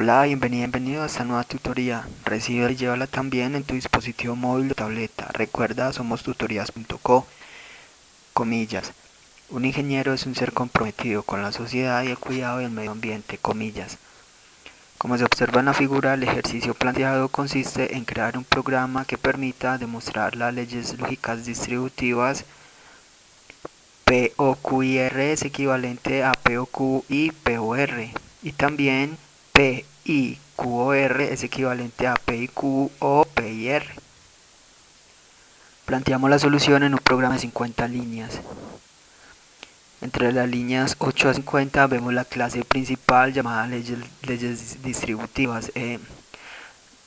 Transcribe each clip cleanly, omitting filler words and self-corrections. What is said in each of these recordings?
Hola, bienvenido a esta nueva tutoría. Recíbela y llévala también en tu dispositivo móvil o tableta. Recuerda, somos tutorías.co, comillas. Un ingeniero es un ser comprometido con la sociedad y el cuidado del medio ambiente, comillas. Como se observa en la figura, el ejercicio planteado consiste en crear un programa que permita demostrar las leyes lógicas distributivas. P O Q I R es equivalente a P O Q y P O R, y también P I Q O R es equivalente a P I Q o P I R. Planteamos la solución en un programa de 50 líneas. Entre las líneas 8 a 50 vemos la clase principal llamada leyes distributivas.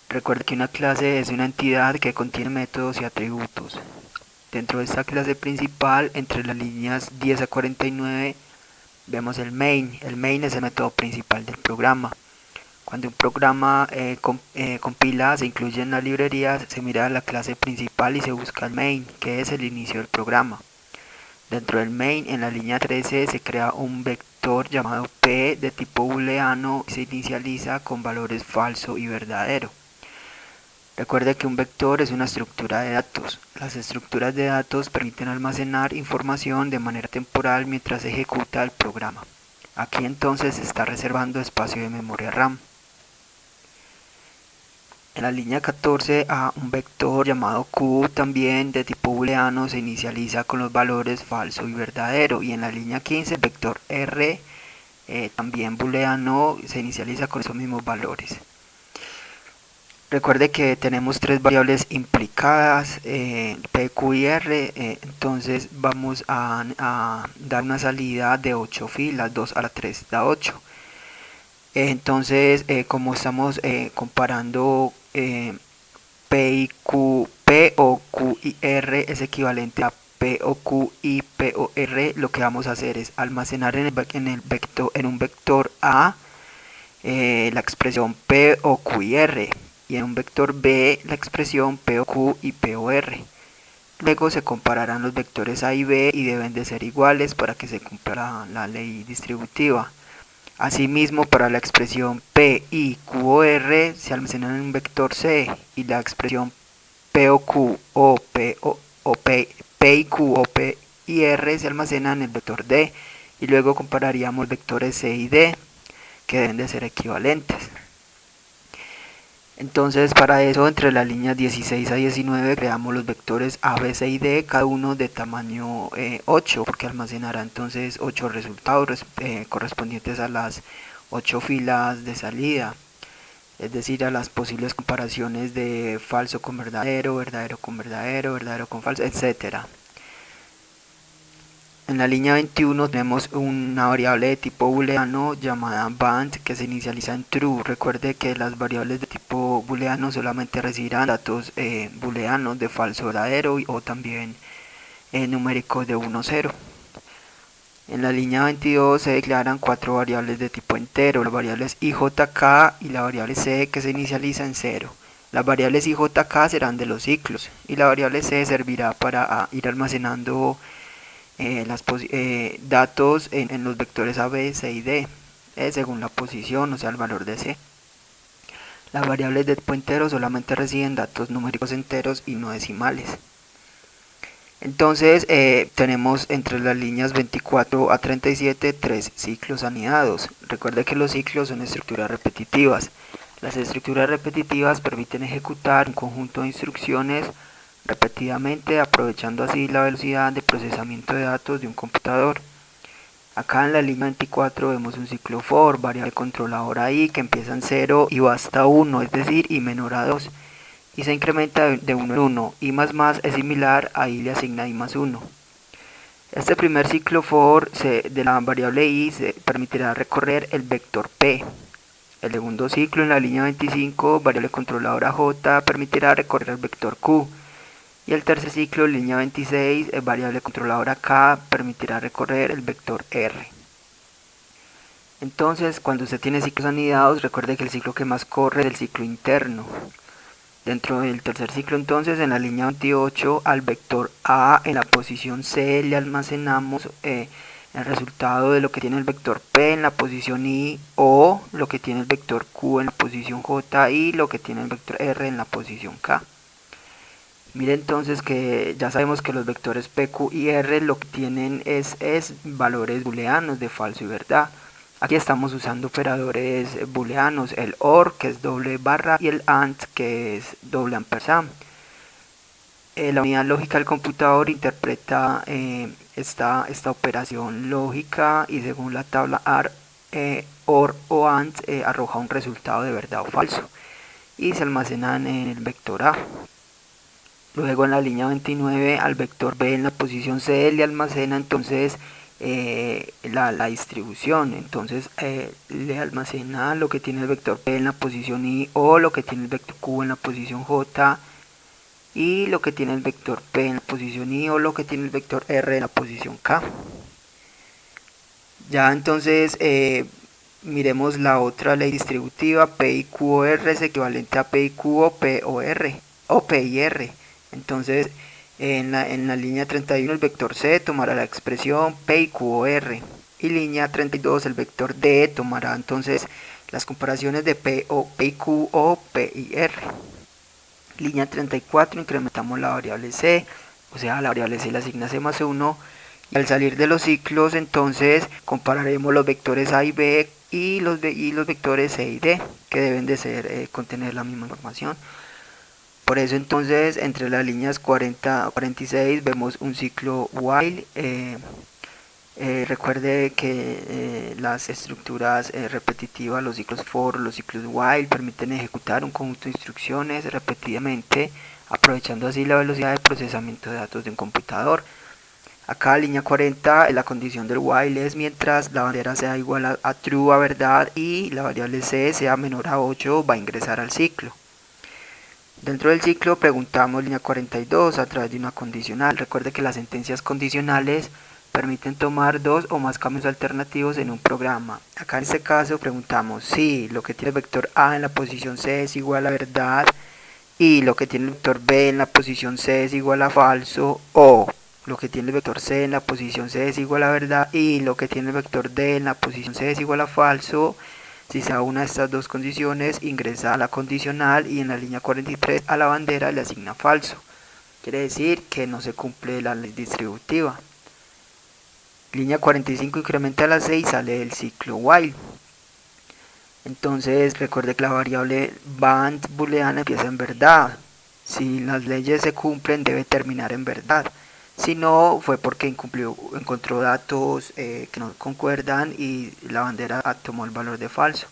Recuerda que una clase es una entidad que contiene métodos y atributos. Dentro de esta clase principal, entre las líneas 10 a 49, vemos el main. El main es el método principal del programa. Cuando un programa compila, se incluye en la librería, se mira la clase principal y se busca el main, que es el inicio del programa. Dentro del main, en la línea 13, se crea un vector llamado P de tipo booleano y se inicializa con valores falso y verdadero. Recuerde que un vector es una estructura de datos. Las estructuras de datos permiten almacenar información de manera temporal mientras se ejecuta el programa. Aquí entonces se está reservando espacio de memoria RAM. En la línea 14 a un vector llamado Q también de tipo booleano se inicializa con los valores falso y verdadero. Y en la línea 15 el vector R también booleano se inicializa con esos mismos valores. Recuerde que tenemos tres variables implicadas, P, Q y R, entonces vamos a dar una salida de 8 filas, 2 a la 3 da 8. Entonces, como estamos comparando P y Q, P o Q y R es equivalente a P o Q y P o R, lo que vamos a hacer es almacenar en un vector A la expresión P o Q y R, y en un vector B la expresión P o Q y P o R. Luego se compararán los vectores A y B y deben de ser iguales para que se cumpla la ley distributiva. Asimismo, para la expresión P, I, Q o R se almacenan en un vector C, y la expresión P o Q o P y Q o P y R se almacenan en el vector D, y luego compararíamos vectores C y D, que deben de ser equivalentes. Entonces, para eso, entre las líneas 16 a 19 creamos los vectores A, B, C y D, cada uno de tamaño 8, porque almacenará entonces 8 resultados correspondientes a las 8 filas de salida, es decir, a las posibles comparaciones de falso con verdadero, verdadero con verdadero, verdadero con falso, etcétera. En la línea 21 tenemos una variable de tipo booleano llamada band que se inicializa en true. Recuerde que las variables de tipo booleano solamente recibirán datos booleanos de falso verdadero o también numéricos de 1 0. En la línea 22 se declaran 4 variables de tipo entero, las variables IJK y la variable C, que se inicializa en 0. Las variables IJK serán de los ciclos y la variable C servirá para ir almacenando datos en los vectores A, B, C y D, según la posición, o sea el valor de C. Las variables de tipo entero solamente reciben datos numéricos enteros y no decimales. Entonces tenemos entre las líneas 24 a 37 tres ciclos anidados. Recuerde que los ciclos son estructuras repetitivas. Las estructuras repetitivas permiten ejecutar un conjunto de instrucciones repetidamente, aprovechando así la velocidad de procesamiento de datos de un computador. Acá en la línea 24 vemos un ciclo for, variable controladora i, que empieza en 0 y va hasta 1, es decir, i menor a 2, y se incrementa de 1 en 1. I más es similar a i le asigna i más 1. Este primer ciclo for de la variable i se permitirá recorrer el vector p. El segundo ciclo en la línea 25, variable controladora j, permitirá recorrer el vector q. Y el tercer ciclo, línea 26, variable controladora k, permitirá recorrer el vector r. Entonces, cuando usted tiene ciclos anidados, recuerde que el ciclo que más corre es el ciclo interno. Dentro del tercer ciclo, entonces, en la línea 28, al vector a en la posición c le almacenamos el resultado de lo que tiene el vector P en la posición I, o lo que tiene el vector Q en la posición J, y lo que tiene el vector R en la posición K. Mire entonces que ya sabemos que los vectores P, Q y R lo que tienen es valores booleanos de falso y verdad. Aquí estamos usando operadores booleanos, el OR, que es doble barra, y el AND, que es doble ampersand. La unidad lógica del computador interpreta esta operación lógica, y según la tabla AR, OR o AND arroja un resultado de verdad o falso y se almacenan en el vector A. Luego en la línea 29 al vector B en la posición C le almacena entonces la distribución. Entonces le almacena lo que tiene el vector P en la posición I, o lo que tiene el vector Q en la posición J, y lo que tiene el vector P en la posición I, o lo que tiene el vector R en la posición K. Ya entonces miremos la otra ley distributiva. P y Q o R es equivalente a P y Q o P o R, o P y R. Entonces en la línea 31 el vector C tomará la expresión P y Q o R, y línea 32 el vector D tomará entonces las comparaciones de P y Q o P y R. Línea 34 incrementamos la variable C, o sea, la variable C le asigna C más 1, y al salir de los ciclos entonces compararemos los vectores A y B y los vectores C y D, que deben de ser contener la misma información. Por eso entonces entre las líneas 40 a 46 vemos un ciclo while. Recuerde que las estructuras repetitivas, los ciclos for, los ciclos while, permiten ejecutar un conjunto de instrucciones repetidamente, aprovechando así la velocidad de procesamiento de datos de un computador. Acá línea 40, la condición del while es mientras la bandera sea igual a true, a verdad, y la variable c sea menor a 8, va a ingresar al ciclo. Dentro del ciclo preguntamos línea 42 a través de una condicional. Recuerde que las sentencias condicionales permiten tomar dos o más caminos alternativos en un programa. Acá en este caso preguntamos si lo que tiene el vector A en la posición C es igual a verdad, y lo que tiene el vector B en la posición C es igual a falso, o lo que tiene el vector C en la posición C es igual a verdad y lo que tiene el vector D en la posición C es igual a falso. Si se da una de estas dos condiciones, ingresa a la condicional, y en la línea 43 a la bandera le asigna falso. Quiere decir que no se cumple la ley distributiva. Línea 45 incrementa la C y sale del ciclo while. Entonces recuerde que la variable band booleana empieza en verdad. Si las leyes se cumplen debe terminar en verdad. Si no, fue porque encontró datos que no concuerdan y la bandera tomó el valor de falso.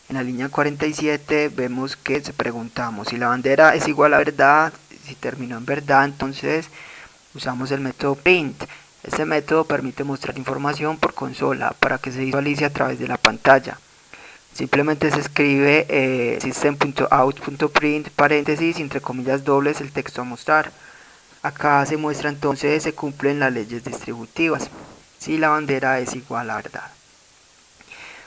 En la línea 47 vemos que preguntamos si la bandera es igual a verdad. Si terminó en verdad, entonces usamos el método print. Este método permite mostrar información por consola para que se visualice a través de la pantalla. Simplemente se escribe system.out.print paréntesis entre comillas dobles el texto a mostrar. Acá se muestra entonces se cumplen las leyes distributivas si la bandera es igual a verdad.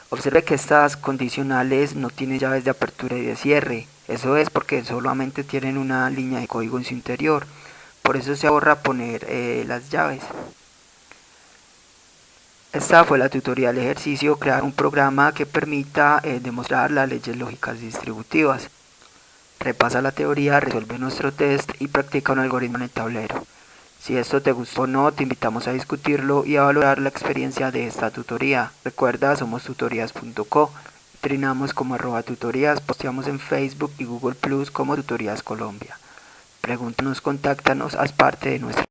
Observe que estas condicionales no tienen llaves de apertura y de cierre. Eso es porque solamente tienen una línea de código en su interior. Por eso se ahorra poner las llaves. Esta fue la tutorial ejercicio: crear un programa que permita demostrar las leyes lógicas distributivas. Repasa la teoría, resuelve nuestro test y practica un algoritmo en el tablero. Si esto te gustó o no, te invitamos a discutirlo y a valorar la experiencia de esta tutoría. Recuerda, somos tutorías.co, trinamos como @tutorías, posteamos en Facebook y Google Plus como Tutorías Colombia. Pregúntanos, contáctanos, haz parte de nuestra